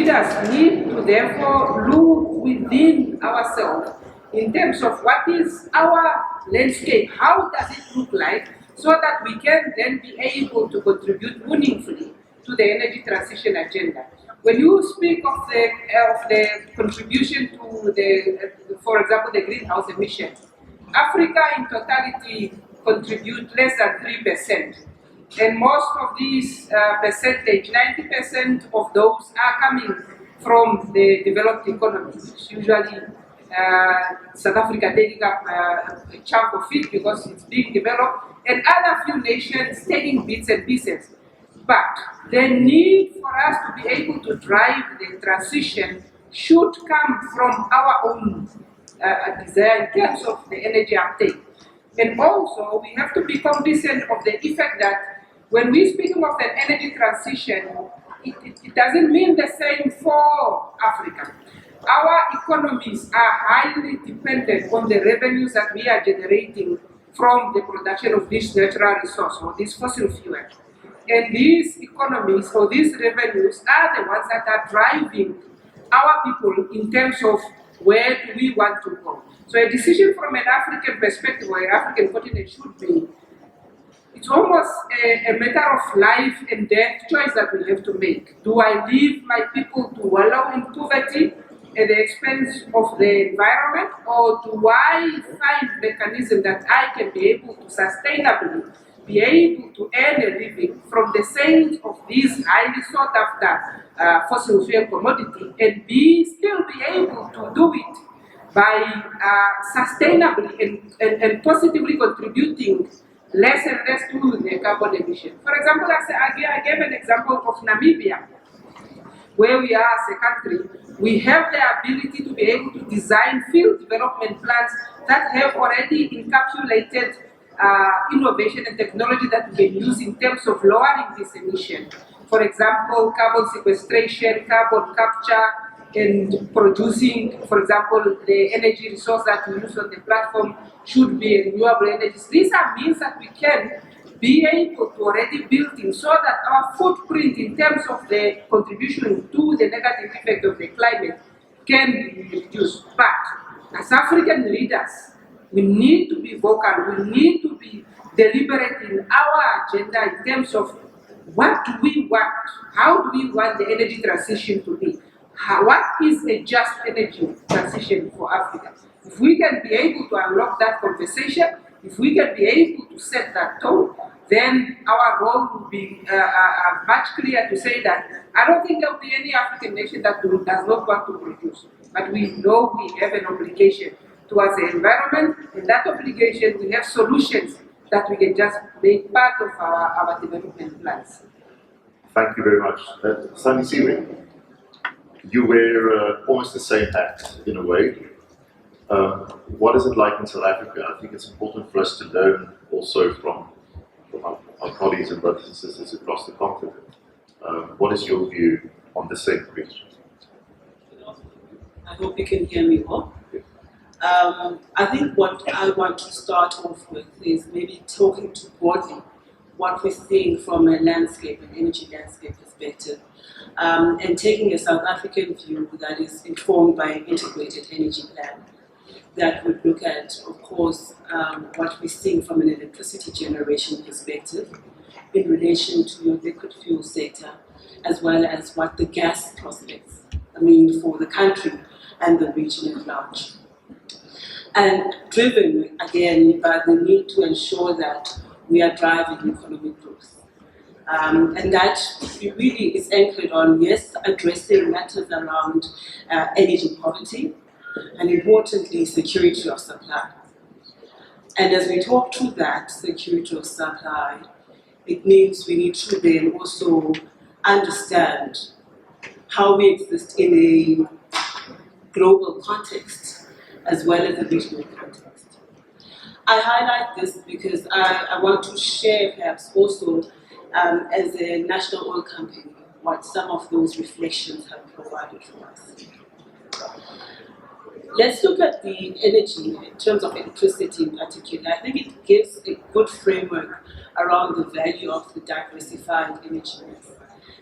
leaders need to therefore look within ourselves in terms of what is our landscape, how does it look like, so that we can then be able to contribute meaningfully to the energy transition agenda. When you speak of the contribution to the, for example, the greenhouse emission, Africa in totality contribute less than 3%. And most of these percentage, 90% of those are coming from the developed economies, usually South Africa taking up a chunk of it because it's being developed, and other few nations taking bits and pieces. But the need for us to be able to drive the transition should come from our own desire in terms of the energy uptake. And also, we have to be cognizant of the effect that when we're speaking of an energy transition, it doesn't mean the same for Africa. Our economies are highly dependent on the revenues that we are generating from the production of this natural resource or this fossil fuel. And these economies or these revenues are the ones that are driving our people in terms of where do we want to go. So a decision from an African perspective or an African continent should be, it's almost a matter of life and death choice that we have to make. Do I leave my people to wallow in poverty at the expense of the environment, or do I find mechanism that I can be able to sustainably be able to earn a living from the sales of these highly sought after fossil fuel commodity and still be able to do it by sustainably and positively contributing less and less to the carbon emission. For example, I gave an example of Namibia, where we are as a country. We have the ability to be able to design field development plans that have already encapsulated innovation and technology that we can use in terms of lowering this emission. For example, carbon sequestration, carbon capture, and producing, for example, the energy resource that we use on the platform should be renewable energies. These are means that we can be able to already build in so that our footprint in terms of the contribution to the negative effect of the climate can be reduced. But as African leaders, we need to be vocal, we need to be deliberate in our agenda in terms of what do we want, how do we want the energy transition to be, what is a just energy transition for Africa. If we can be able to unlock that conversation, if we can be able to set that tone, then our role will be much clearer to say that I don't think there will be any African nation that does not want to produce, but we know we have an obligation towards the environment, and that obligation, we have solutions that we can just make part of our development plans. Thank you very much. Sandisiwe, you wear almost the same hat in a way. What is it like in South Africa? I think it's important for us to learn also from our colleagues and brothers and sisters across the continent. What is your view on the same question? I hope you can hear me well. I think what I want to start off with is maybe talking to broadly what we're seeing from a landscape, an energy landscape perspective, and taking a South African view that is informed by an integrated energy plan that would look at, of course, what we're seeing from an electricity generation perspective in relation to your liquid fuel sector, as well as what the gas prospects mean for the country and the region at large. And driven, again, by the need to ensure that we are driving economic growth. And that really is anchored on, yes, addressing matters around energy poverty, and importantly, security of supply. And as we talk through that security of supply, we need to then also understand how we exist in a global context as well as a regional context. I highlight this because I want to share perhaps also as a national oil company what some of those reflections have provided for us. Let's look at the energy in terms of electricity in particular. I think it gives a good framework around the value of the diversified energy mix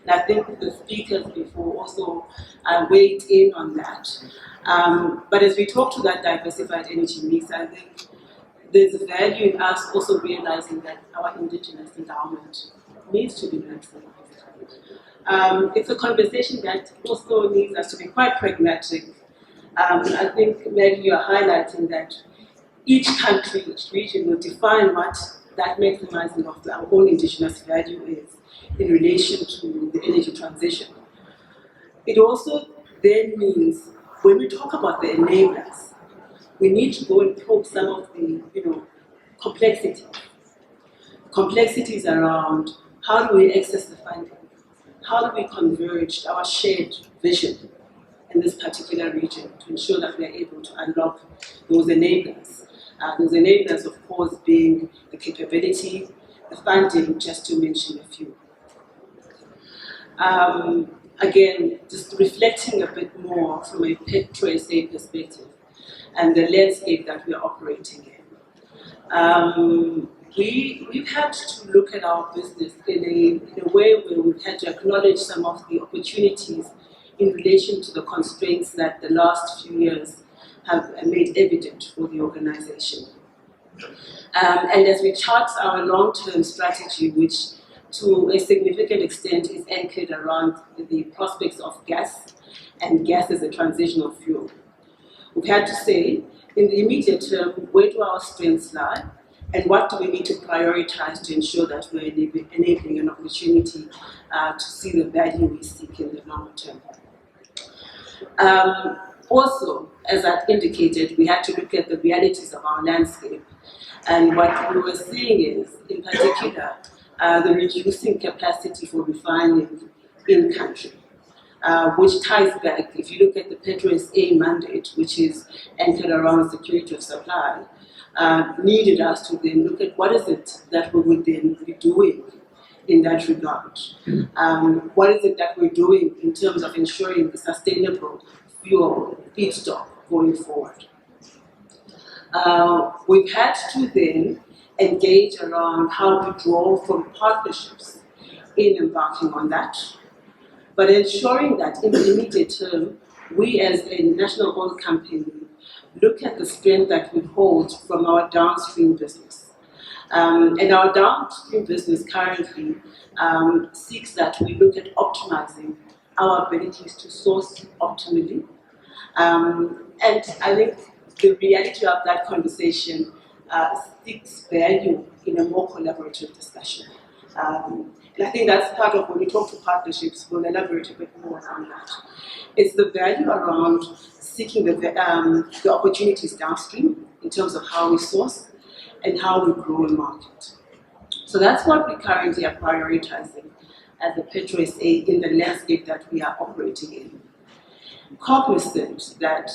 And I think the speakers before also weighed in on that. But as we talk to that diversified energy mix, I think there's a value in us also realizing that our indigenous endowment needs to be maximized. It's a conversation that also needs us to be quite pragmatic. I think, Maggie, you're highlighting that each country, each region will define what that maximizing of our own indigenous value is in relation to the energy transition. It also then means when we talk about the enablers, we need to go and probe some of the complexities around how do we access the funding, how do we converge our shared vision in this particular region to ensure that we are able to unlock those enablers. Those enablers, of course, being the capability, the funding, just to mention a few. Again, just reflecting a bit more from a PetroSA perspective and the landscape that we are operating in. We've had to look at our business in a way where we've had to acknowledge some of the opportunities in relation to the constraints that the last few years have made evident for the organization. And as we chart our long-term strategy, which to a significant extent is anchored around the prospects of gas and gas as a transitional fuel, we've had to say, in the immediate term, where do our strengths lie? And what do we need to prioritize to ensure that we're enabling an opportunity to see the value we seek in the long term? Also, as I've indicated, we had to look at the realities of our landscape. And what we were seeing is, in particular, the reducing capacity for refining in country, which ties back, if you look at the PetroSA mandate, which is anchored around security of supply, needed us to then look at what is it that we would then be doing in that regard. What is it that we're doing in terms of ensuring the sustainable fuel feedstock going forward? We've had to then engage around how to draw from partnerships in embarking on that, but ensuring that in the immediate term, we as a national oil company look at the strength that we hold from our downstream business. And our downstream business currently seeks that we look at optimizing our abilities to source optimally. And I think the reality of that conversation seeks value in a more collaborative discussion. And I think that's part of when we talk to partnerships, we'll elaborate a bit more on that. It's the value around seeking the opportunities downstream in terms of how we source and how we grow a market. So that's what we currently are prioritizing as a PetroSA in the landscape that we are operating in. Cognizant that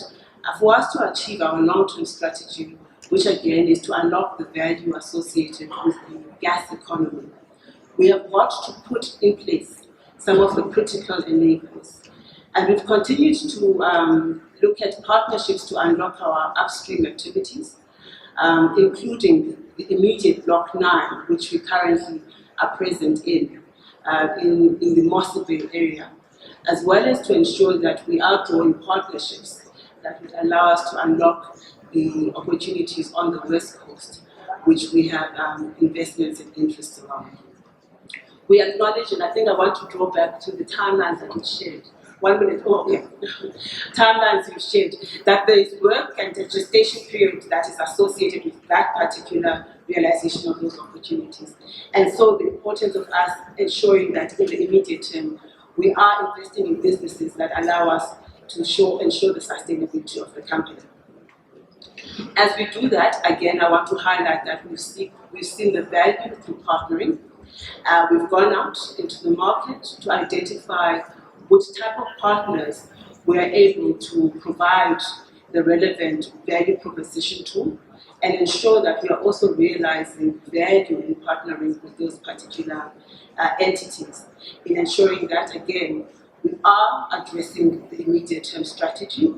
for us to achieve our long-term strategy, which again is to unlock the value associated with the gas economy, we have got to put in place some of the critical enablers. And we've continued to look at partnerships to unlock our upstream activities, including the immediate Block 9, which we currently are present in the Mossel Bay area, as well as to ensure that we are drawing partnerships that would allow us to unlock the opportunities on the West Coast, which we have investments and interests around. We acknowledge, and I think I want to draw back to the timelines that we shared. 1 minute, timelines we've shared, that there is work and a gestation period that is associated with that particular realization of those opportunities. And so the importance of us ensuring that in the immediate term, we are investing in businesses that allow us to ensure the sustainability of the company. As we do that, again, I want to highlight that we've seen the value through partnering. We've gone out into the market to identify which type of partners we are able to provide the relevant value proposition to, and ensure that we are also realizing value in partnering with those particular entities, in ensuring that, again, we are addressing the immediate term strategy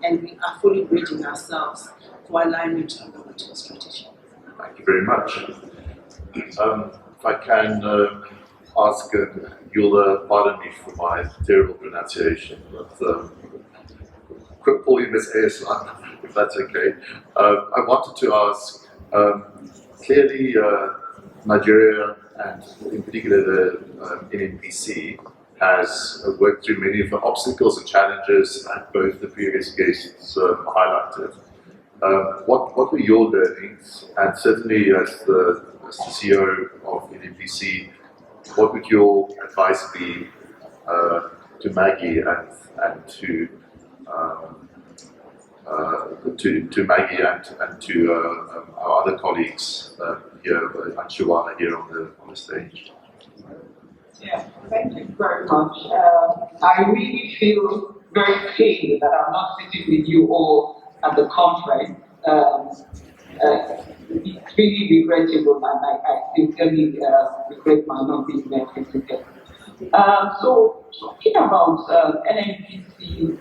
and we are fully bridging ourselves for alignment to our long-term strategy. Thank you very much. If I can ask you'll pardon me for my terrible pronunciation, but quick call you Miss Eyesan, if that's okay. I wanted to ask, clearly Nigeria, and in particular the NNPC, has worked through many of the obstacles and challenges that both the previous guests highlighted. What were your learnings, and certainly as the CEO of NNPC, what would your advice be to Maggy and to Maggy and to our other colleagues here, and Shiwana here on the stage? Yeah, thank you very much. I really feel very pained that I'm not sitting with you all at the conference. It's really regrettable, and I sincerely regret my not being there physically. So, talking about NNPC's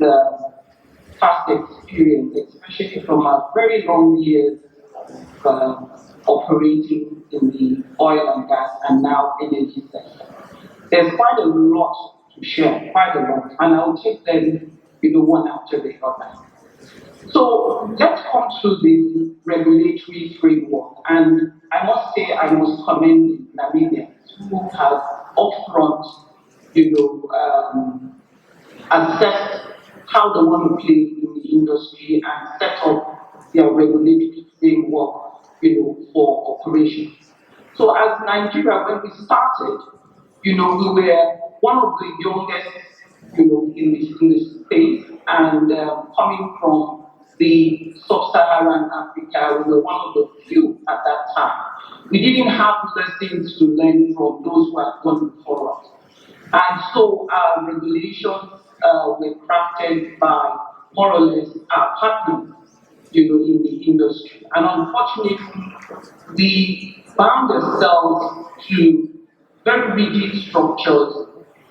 past experience, especially from our very long years operating in the oil and gas and now energy sector, there's quite a lot to share, quite a lot, and I'll take them one after the other. So let's come to the regulatory framework, and I must say I must commend Namibia, who have upfront, assessed how they want to play in the industry and set up their regulatory framework, for operations. So as Nigeria, when we started, we were one of the youngest, in this space, and coming from the sub-Saharan Africa, we were one of the few at that time. We didn't have lessons to learn from those who had gone before us. And so our regulations were crafted by more or less our partners, in the industry. And unfortunately, we found ourselves to very rigid structures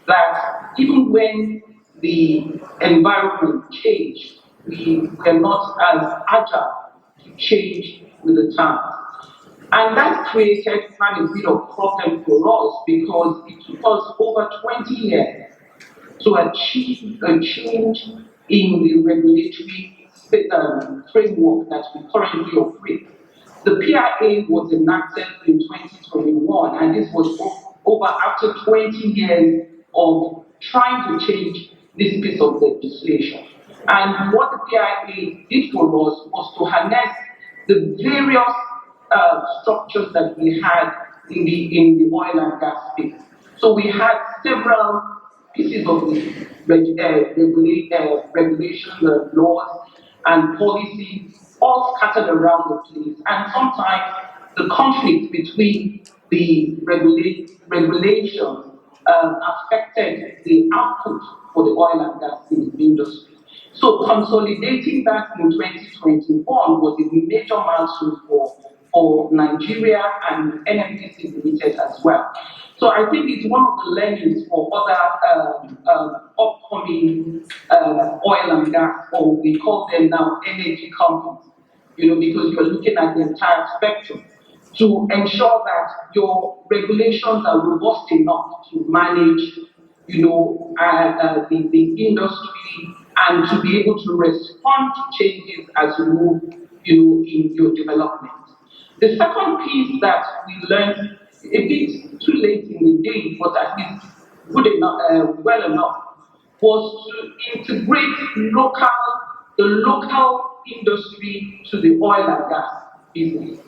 that even when the environment changed, we were not as agile to change with the times. And that created quite a bit of problem for us because it took us over 20 years to achieve a change in the regulatory framework that we currently operate. The PIA was enacted in 2021, and this was over after 20 years of trying to change this piece of legislation. And what the PIA did for us was to harness the various structures that we had in the oil and gas space. So we had several pieces of the regulations, laws, and policies all scattered around the place. And sometimes the conflict between the regulations affected the output for the oil and gas industry. So consolidating that in 2021 was a major milestone for Nigeria and NNPC Limited as well. So I think it's one of the learnings for other upcoming oil and gas, or we call them now energy companies, because you're looking at the entire spectrum, to ensure that your regulations are robust enough to manage, the industry, and to be able to respond to changes as you move, in your development. The second piece that we learned a bit too late in the day, but at least good enough, well enough, was to integrate the local industry to the oil and gas business.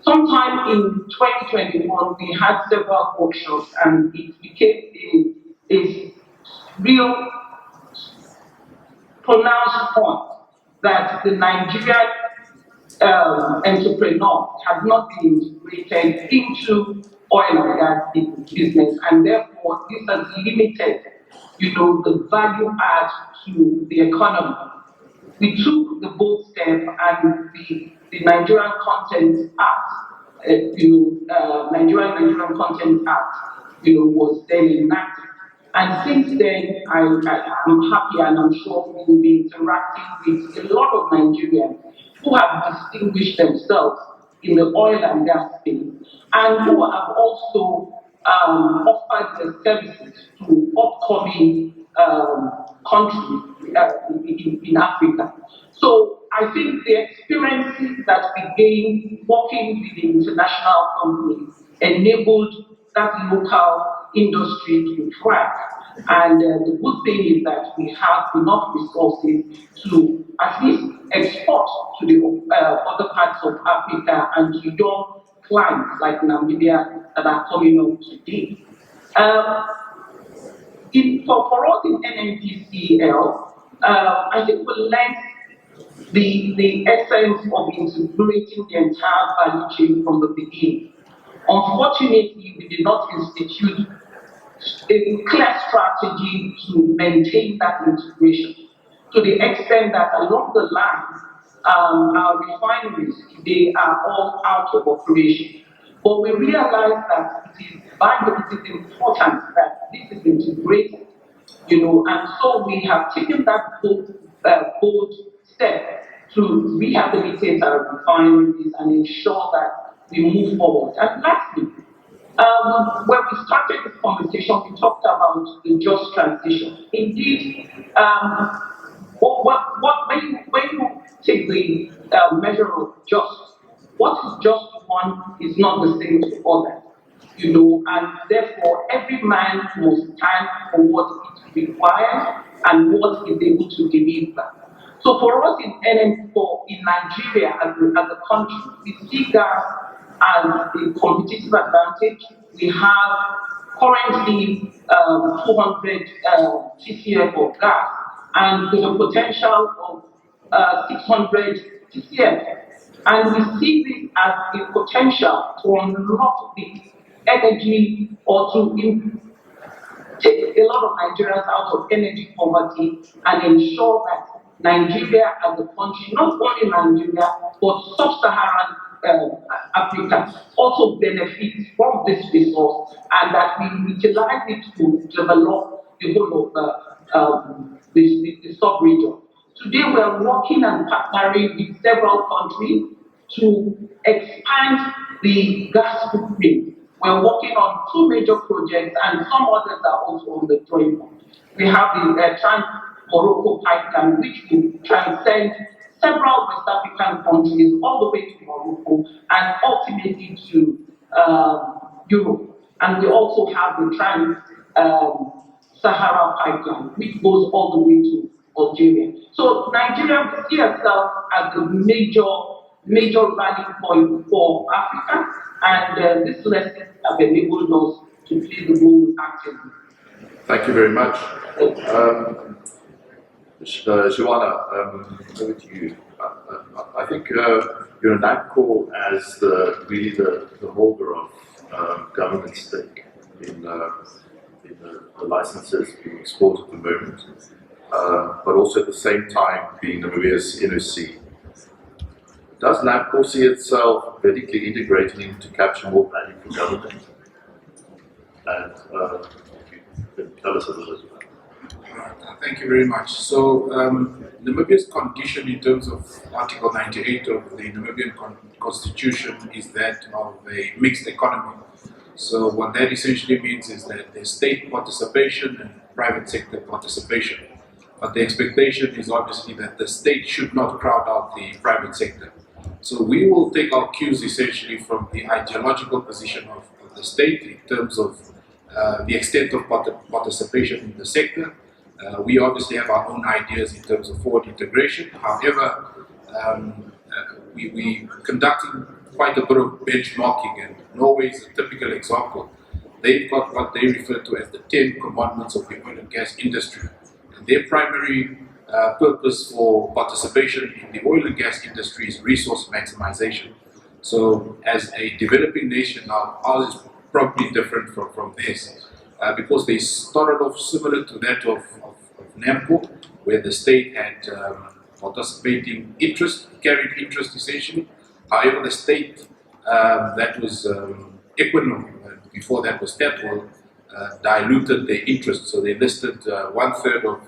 Sometime in 2021, we had several workshops, and it became a real pronounced point that the Nigerian entrepreneur has not been integrated into oil and gas business, and therefore this has limited, the value add to the economy. We took the bold step, and the Nigerian Content Act, Nigerian Content Act, was then enacted. And since then, I'm happy, and I'm sure we will be interacting with a lot of Nigerians who have distinguished themselves in the oil and gas space, and who have also offered their services to upcoming countries in Africa. So I think the experiences that we gained working with the international companies enabled that local industry to thrive. And the good thing is that we have enough resources to at least export to the other parts of Africa and to young clients like Namibia that are coming up today. For us in NNPCL, I think we learned the essence of integrating the entire value chain from the beginning. Unfortunately, we did not institute a clear strategy to maintain that integration to the extent that along the lines, our refineries today are all out of operation. But we realize that it is vital, it is important that this is integrated, and so we have taken that bold step to rehabilitate our refineries and ensure that we move forward. And lastly, when we started this conversation, we talked about the just transition. Indeed, when you take the measure of just, what is just to one is not the same to others, and therefore every man must stand for what it requires and what is able to deliver. So for us in NN4, in Nigeria as a country, we see gas as a competitive advantage. We have currently 200 TCF of gas and with a potential of 600 TCF. And we see this as a potential to unlock the energy or to take a lot of Nigerians out of energy poverty and ensure that Nigeria as a country, not only Nigeria, but sub-Saharan Africa also benefits from this resource and that we utilize it to develop the whole of the sub-region. Today we are working and partnering with several countries to expand the gas footprint. We're working on 2 major projects and some others are also on the drawing board. We have the Trans-Morocco pipeline, which will transcend several West African countries all the way to Morocco and ultimately to Europe. And we also have the Trans-Sahara pipeline, which goes all the way to Algeria. So Nigeria will see itself as a major rallying point for Africa, and this lesson have enabled us to play the role actively. Thank you very much. Shiwana, over to you. I think NAMCOR as really the holder of government stake in the licenses being exported at the moment, but also at the same time being Namibia's NOC. Does NAMCOR see itself vertically integrating to capture more value for government? And tell us a little bit about that. Thank you very much. So, Namibia's condition in terms of Article 98 of the Namibian Constitution is that of a mixed economy. So, what that essentially means is that there's state participation and private sector participation. But the expectation is obviously that the state should not crowd out the private sector. So we will take our cues essentially from the ideological position of the state in terms of the extent of participation in the sector. We obviously have our own ideas in terms of forward integration. However, we conducting quite a bit of benchmarking, and Norway is a typical example. They've got what they refer to as the 10 commandments of the oil and gas industry. And their primary purpose for participation in the oil and gas industry is resource maximization. So as a developing nation, ours is probably different from theirs because they started off similar to that of NAMCOR, where the state had participating interest, carried interest essentially. However, the state that was Equinor, before that was Statoil, diluted their interest. So they listed 1/3 of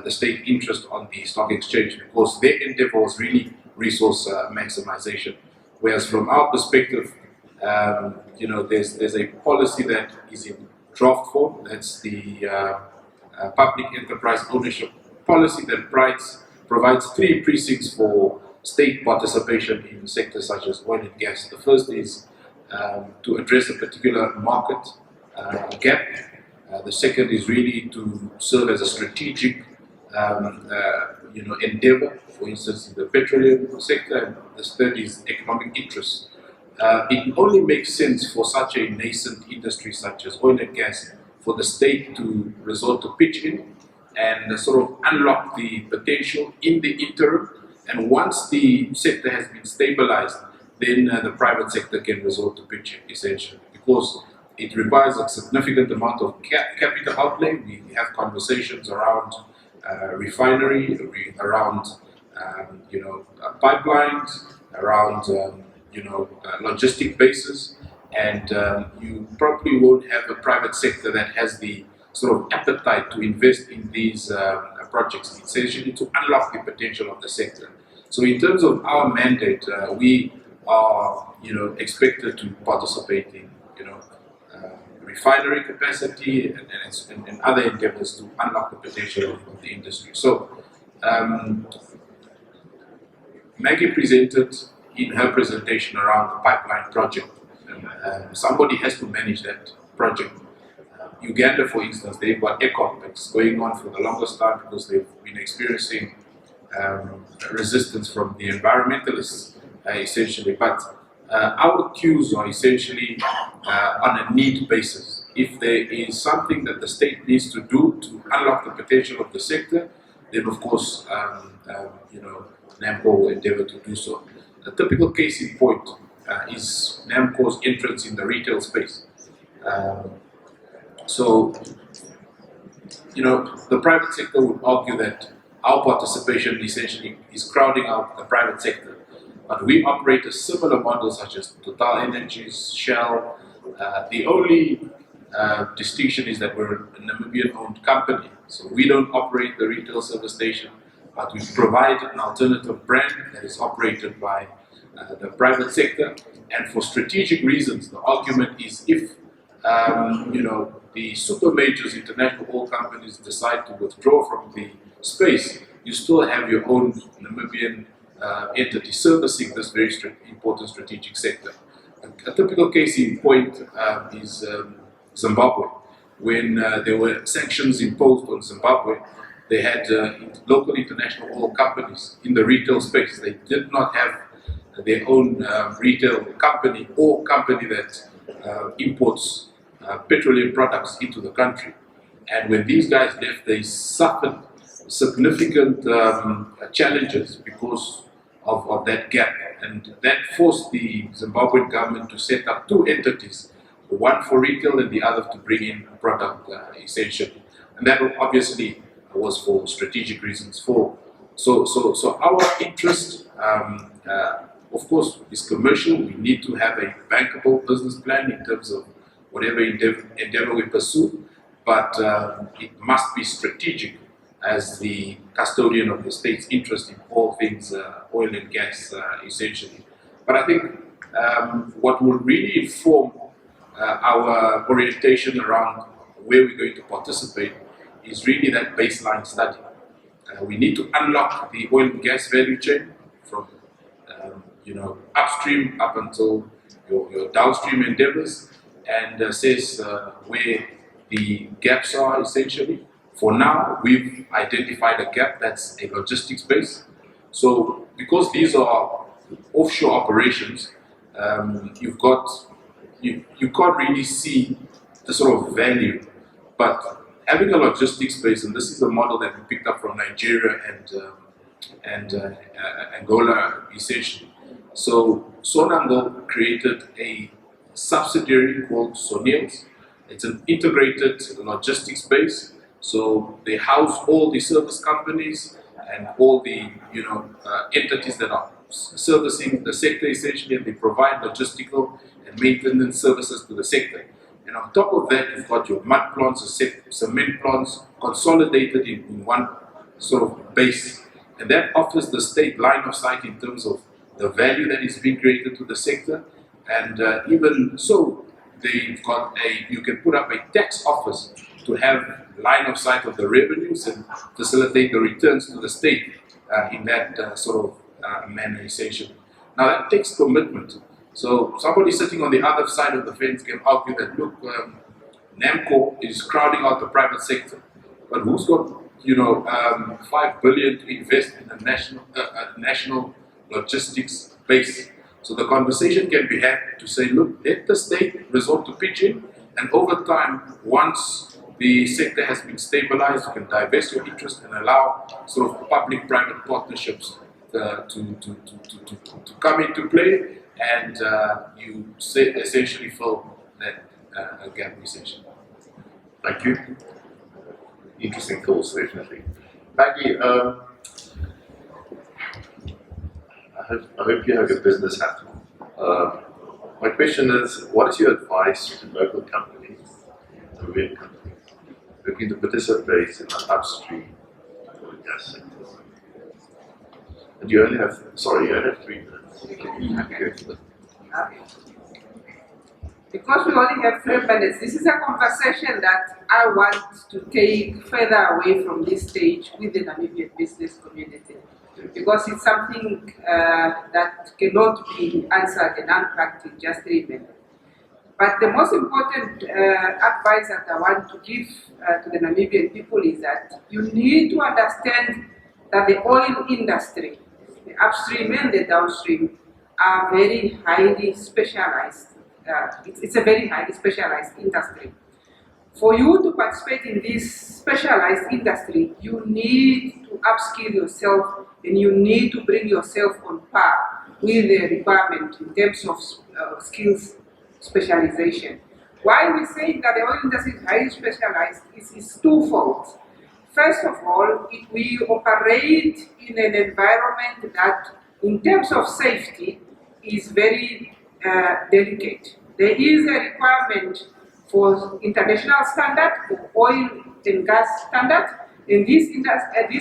the state interest on the stock exchange because their endeavor was really resource maximization. Whereas from our perspective, there's a policy that is in draft form. That's the public enterprise ownership policy that provides 3 precincts for state participation in sectors such as oil and gas. The first is to address a particular market gap. The second is really to serve as a strategic endeavor, for instance, in the petroleum sector, and the third is economic interest. It only makes sense for such a nascent industry such as oil and gas for the state to resort to pitch in and sort of unlock the potential in the interim. And once the sector has been stabilized, then the private sector can resort to pitching, essentially, because it requires a significant amount of capital outlay. We have conversations around refinery, around pipelines, around logistic bases, and you probably won't have a private sector that has the sort of appetite to invest in these projects, essentially to unlock the potential of the sector. So in terms of our mandate, we are expected to participate in refinery capacity and other endeavors to unlock the potential of the industry. So Maggy presented in her presentation around the pipeline project. Somebody has to manage that project. Uganda, for instance, they've got ECOP. It's going on for the longest time because they've been experiencing resistance from the environmentalists, essentially. But our queues are essentially on a need basis. If there is something that the state needs to do to unlock the potential of the sector, then of course, NAMCOR will endeavor to do so. A typical case in point is NAMCOR's entrance in the retail space. The private sector would argue that our participation essentially is crowding out the private sector. But we operate a similar model such as Total Energies, Shell. The only distinction is that we're a Namibian-owned company. So we don't operate the retail service station, but we provide an alternative brand that is operated by the private sector. And for strategic reasons, the argument is if the super majors, international oil companies decide to withdraw from the space, you still have your own Namibian entity servicing this very important strategic sector. A typical case in point is Zimbabwe. When there were sanctions imposed on Zimbabwe, they had local international oil companies in the retail space. They did not have their own retail company or company that imports petroleum products into the country. And when these guys left, they suffered significant challenges because of that gap. And that forced the Zimbabwean government to set up 2 entities, one for retail and the other to bring in a product essentially. And that obviously was for strategic reasons. So our interest, of course, is commercial. We need to have a bankable business plan in terms of whatever endeavor we pursue, but it must be strategic as the custodian of the state's interest in all things oil and gas, essentially. But I think what will really inform our orientation around where we're going to participate is really that baseline study. We need to unlock the oil and gas value chain from upstream up until your downstream endeavors, and assess where the gaps are, essentially. For now, we've identified a gap that's a logistics base. So because these are offshore operations, you can't really see the sort of value. But having a logistics base, and this is a model that we picked up from Nigeria and Angola, essentially. So Sonangol created a subsidiary called Sonils. It's an integrated logistics base. So they house all the service companies and all the entities that are servicing the sector, essentially, and they provide logistical and maintenance services to the sector. And on top of that, you've got your mud plants, cement plants, consolidated in one sort of base. And that offers the state line of sight in terms of the value that is being created to the sector And even so, they've got you can put up a tax office to have line of sight of the revenues and facilitate the returns to the state in that sort of manner, essentially. Now that takes commitment. So somebody sitting on the other side of the fence can argue that, look, NAMCOR is crowding out the private sector, but who's got 5 billion to invest in a national logistics base? So the conversation can be had to say, look, let the state resort to pitching, and over time, once the sector has been stabilized, you can divest your interest and allow sort of public-private partnerships to come into play, and you essentially fill that gap, essentially. Thank you. Interesting thoughts, definitely. Maggy, I hope you have your business hat on. My question is, what is your advice to local companies, Namibian companies, looking to participate in the upstream oil and gas sectors? And you only have 3 minutes. Because we only have 3 minutes, this is a conversation that I want to take further away from this stage with the Namibian business community. Because it's something that cannot be answered and unpacked in just 3 minutes. But the most important advice that I want to give to the Namibian people is that you need to understand that the oil industry, the upstream and the downstream, are very highly specialized. It's a very highly specialized industry. For you to participate in this specialized industry, you need to upskill yourself and you need to bring yourself on par with the requirement in terms of skills specialization. Why we say that the oil industry is highly specialized is twofold. First of all, we operate in an environment that, in terms of safety, is very delicate. There is a requirement for international standard, for oil and gas standard, and these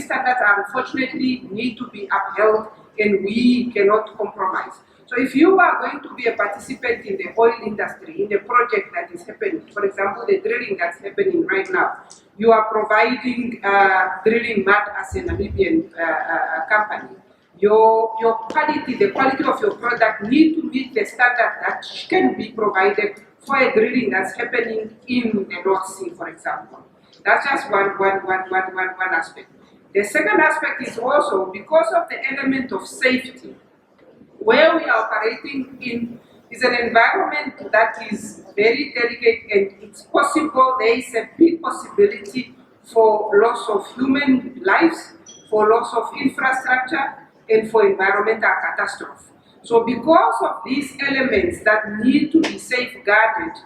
standards unfortunately need to be upheld, and we cannot compromise. So if you are going to be a participant in the oil industry, in the project that is happening, for example, the drilling that's happening right now, you are providing drilling mud as a Namibian company. Your quality, the quality of your product need to meet the standard that can be provided for a drilling that's happening in the North Sea, for example. That's just one aspect. The second aspect is also because of the element of safety. Where we are operating in is an environment that is very delicate, and it's possible, there is a big possibility for loss of human lives, for loss of infrastructure, and for environmental catastrophe. So because of these elements that need to be safeguarded,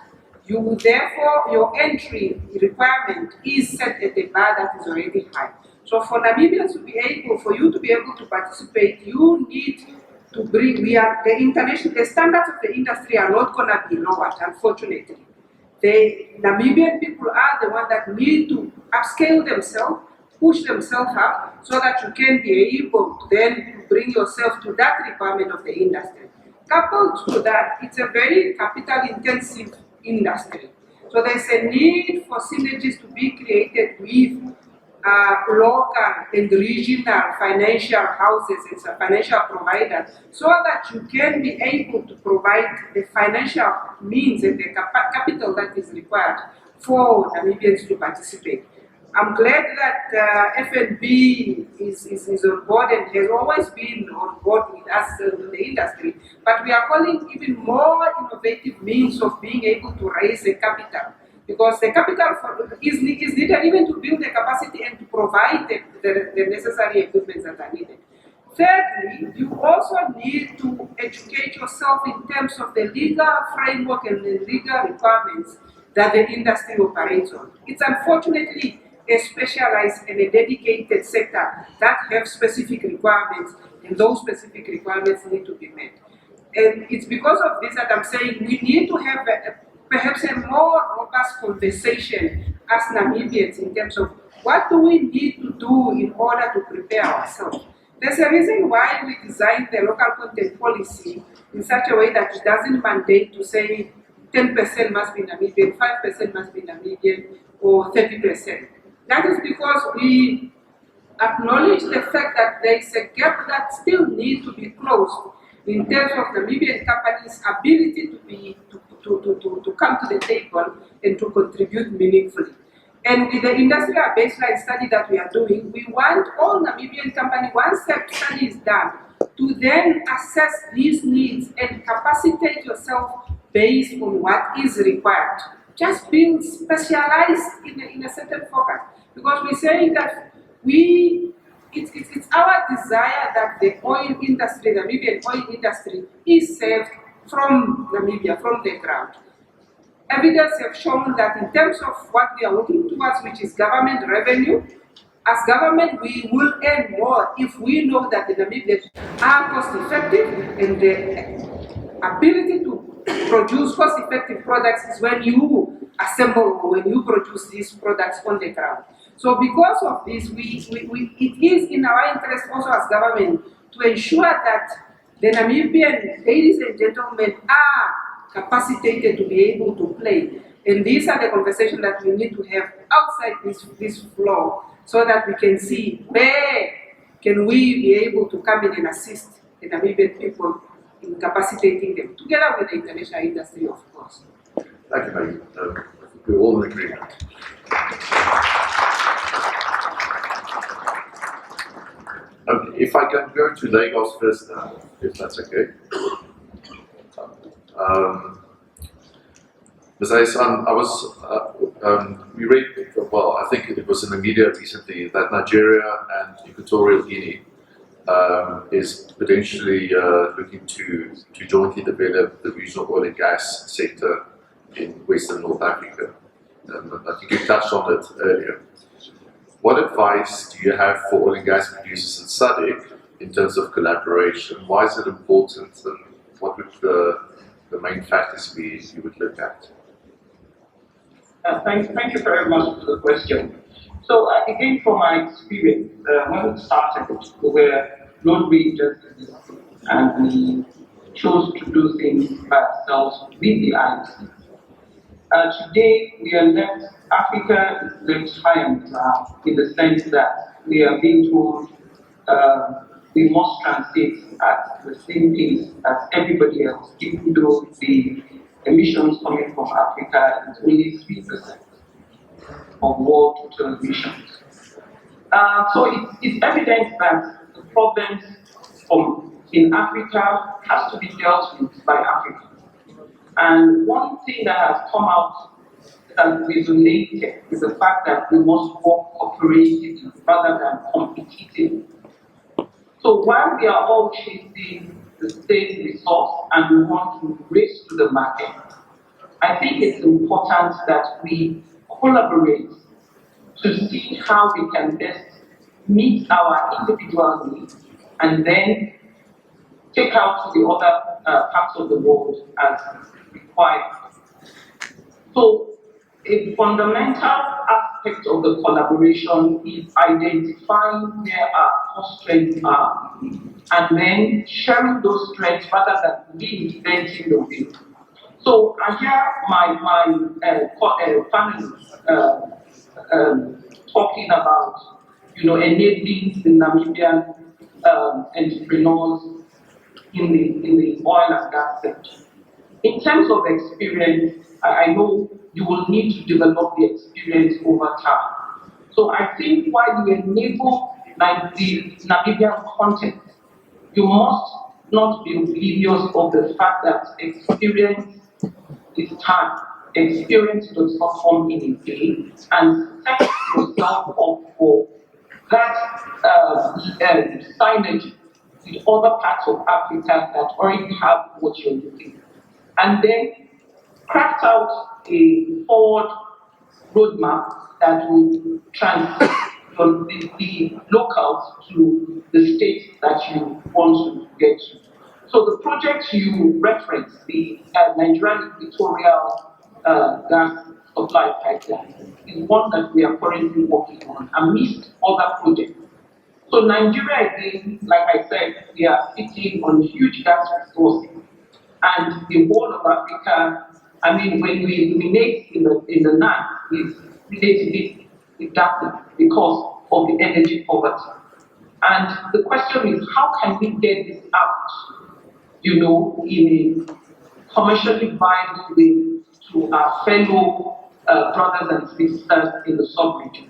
therefore, your entry requirement is set at a bar that is already high. So for Namibians to be able, for you to be able to participate, you need to bring, the standards of the industry are not going to be lowered, unfortunately. The Namibian people are the ones that need to upscale themselves, push themselves up, so that you can be able to then bring yourself to that requirement of the industry. Coupled to that, it's a very capital-intensive industry. So there's a need for synergies to be created with local and regional financial houses and financial providers, so that you can be able to provide the financial means and the capital that is required for Namibians to participate. I'm glad that FNB is on board and has always been on board with us in the industry, but we are calling even more innovative means of being able to raise the capital, because the capital is needed even to build the capacity and to provide the necessary equipment that are needed. Thirdly, you also need to educate yourself in terms of the legal framework and the legal requirements that the industry operates on. It's unfortunately a specialized and a dedicated sector that have specific requirements, and those specific requirements need to be met. And it's because of this that I'm saying we need to have perhaps a more robust conversation as Namibians in terms of what do we need to do in order to prepare ourselves. There's a reason why we designed the local content policy in such a way that it doesn't mandate to say 10% must be Namibian, 5% must be Namibian, or 30%. That is because we acknowledge the fact that there is a gap that still needs to be closed in terms of Namibian companies' ability to come to the table and to contribute meaningfully. And with the industrial baseline study that we are doing, we want all Namibian companies, once that study is done, to then assess these needs and capacitate yourself based on what is required. Just being specialized in a certain focus. Because we're saying that it's our desire that the oil industry, the Namibian oil industry, is saved from Namibia, from the ground. Evidence have shown that in terms of what we are working towards, which is government revenue, as government we will earn more if we know that the Namibians are cost effective, and the ability to produce cost effective products is when you assemble, when you produce these products on the ground. So because of this, it is in our interest also as government to ensure that the Namibian ladies and gentlemen are capacitated to be able to play. And these are the conversations that we need to have outside this floor so that we can see where can we be able to come in and assist the Namibian people in capacitating them, together with the international industry, of course. Thank you, Maggie. We're all in agreement. If I can go to Lagos first, if that's okay. Ms. Eyesan, we read, well, I think it was in the media recently that Nigeria and Equatorial Guinea is potentially looking to jointly develop the regional oil and gas sector in Western North Africa. I think you touched on it earlier. What advice do you have for oil and gas producers in SADC in terms of collaboration? Why is it important, and what would the main factors be you would look at? Thank you very much for the question. So again, from my experience, when we started, we were not really just and we chose to do things by ourselves with the IMC. Today, we are left, Africa is left high and dry in the sense that we are being told we must transit at the same pace as everybody else, even though the emissions coming from Africa is only 3% of world total emissions. So it's evident that the problems in Africa has to be dealt with by Africa. And one thing that has come out that resonated is the fact that we must work cooperatively rather than competitively. So while we are all chasing the same resource and we want to race to the market, I think it's important that we collaborate to see how we can best meet our individual needs and then take out to the other parts of the world as required. So a fundamental aspect of the collaboration is identifying where our core strengths are and then sharing those strengths rather than reinventing the wheel. So I hear my panelists talking about, enabling the Namibian entrepreneurs in the oil and gas sector. In terms of experience, I know you will need to develop the experience over time. So I think while you enable the Namibian content, you must not be oblivious of the fact that experience is time. Experience does not come in a day, and set yourself up for that synergy with other parts of Africa that already have what you're looking for. And then craft out a forward roadmap that will transit from the locals to the states that you want to get to. So the project you referenced, the Nigerian Equatorial gas supply pipeline, is one that we are currently working on amidst other projects. So Nigeria, again, like I said, we are sitting on huge gas resources. And the whole of Africa, I mean, when we eliminate in the NAM, it's relatively reductive because of the energy poverty. And the question is, how can we get this out, in a commercially viable way to our fellow brothers and sisters in the sub-region?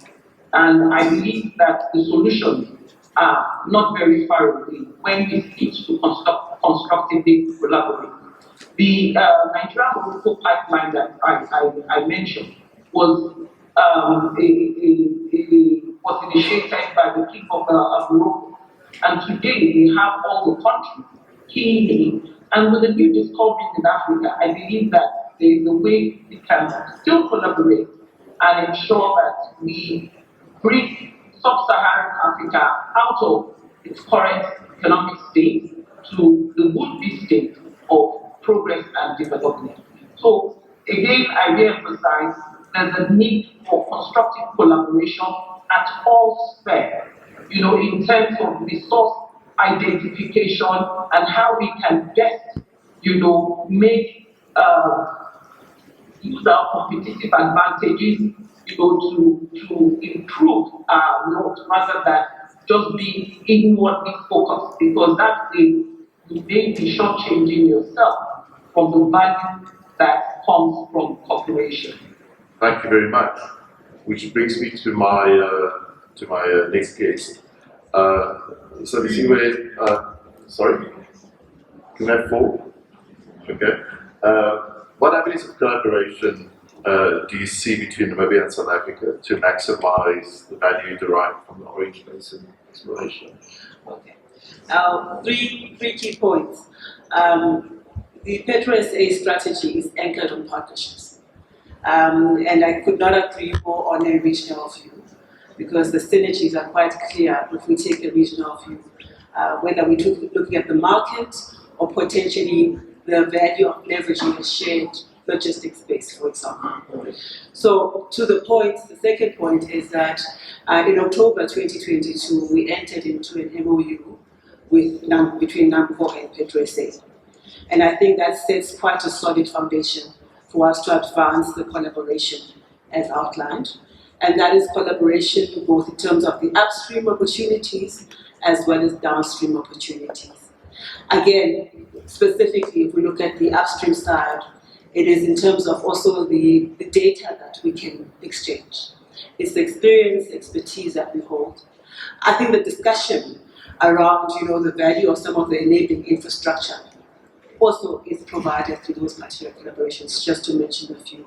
And I believe that the solutions are not very far away when we seek to constructively collaborate. The Nigerian-Morocco pipeline that I mentioned was was initiated by the people of Morocco, and today we have all the countries keenly. And with the new discoveries in Africa, I believe that there is a way we can still collaborate and ensure that we bring sub-Saharan Africa out of its current economic state to the would-be state of progress and development. So again, I re-emphasize there's a need for constructive collaboration at all spheres, in terms of resource identification and how we can best, make use our competitive advantages, to improve our note rather than just be inwardly focused, because that's you may be shortchanging yourself from the value that comes from cooperation. Thank you very much. Which brings me to my next guest. Sandisiwe, sorry, can I have 4? Okay. What avenues of collaboration do you see between Namibia and South Africa to maximize the value derived from the Orange Basin exploration? Okay. Three key points. The PetroSA strategy is anchored on partnerships. And I could not agree more on a regional view, because the synergies are quite clear if we take a regional view, whether we're looking at the market or potentially the value of leveraging a shared logistics space, for example. So to the point, the second point is that in October 2022, we entered into an MOU between NAMCOR and PetroSA. And I think that sets quite a solid foundation for us to advance the collaboration as outlined. And that is collaboration both in terms of the upstream opportunities as well as downstream opportunities. Again, specifically, if we look at the upstream side, it is in terms of also the data that we can exchange. It's the experience, expertise that we hold. I think the discussion around, the value of some of the enabling infrastructure also is provided through those material collaborations, just to mention a few.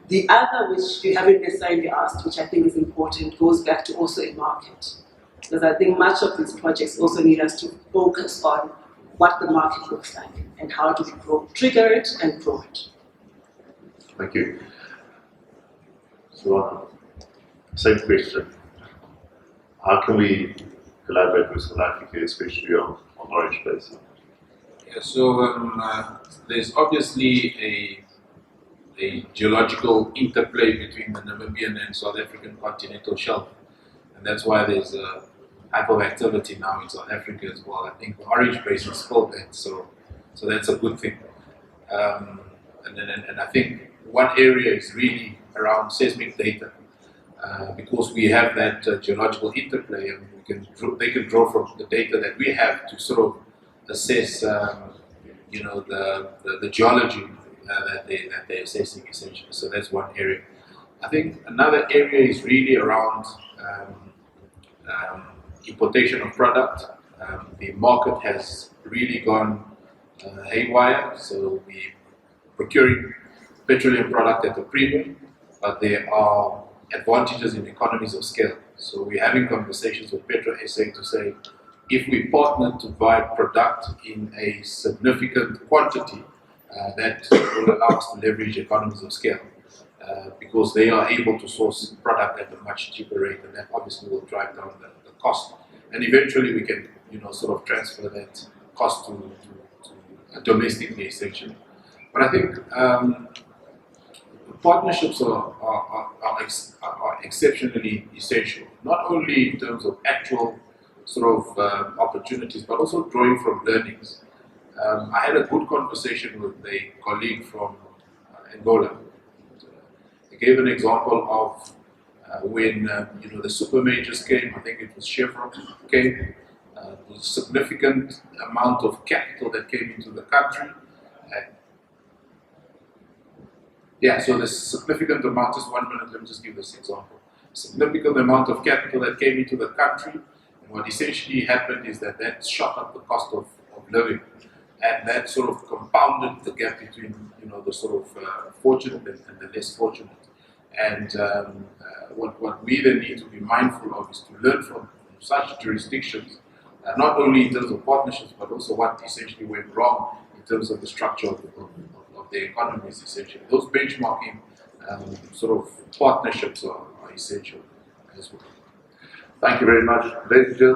The other, which you haven't necessarily asked, which I think is important, goes back to also a market. Because I think much of these projects also need us to focus on what the market looks like and how do we trigger it and grow it. Thank you. So, same question. How can we collaborate with South Africa, especially on Orange Basin? Yeah, so there's obviously a geological interplay between the Namibian and South African continental shelf, and that's why there's a type of activity now in South Africa as well. I think the Orange Basin is full that, so that's a good thing. And I think one area is really around seismic data, because we have that geological interplay, and they can draw from the data that we have to sort of assess, the geology that they're assessing essentially. So that's one area. I think another area is really around importation of product. The market has really gone haywire, so we're procuring petroleum product at a premium, but there are advantages in economies of scale. So we're having conversations with PetroSA to say, if we partner to buy product in a significant quantity, that will allow us to leverage economies of scale, because they are able to source product at a much cheaper rate, and that obviously will drive down the cost. And eventually we can, sort of transfer that cost to domestically, essentially. But I think partnerships are exceptionally essential, not only in terms of actual sort of opportunities, but also drawing from learnings. I had a good conversation with a colleague from Angola. He gave an example of when the super majors came. I think it was Chevron came. There was a significant amount of capital that came into the country. So there's a significant amount, just 1 minute, let me just give this example. Significant amount of capital that came into the country, and what essentially happened is that shot up the cost of living, and that sort of compounded the gap between the sort of fortunate and the less fortunate. And what we then need to be mindful of is to learn from such jurisdictions, not only in terms of partnerships, but also what essentially went wrong in terms of the structure of the economies, essentially. Those benchmarking sort of partnerships are essential as well. Thank you very much, ladies and gentlemen.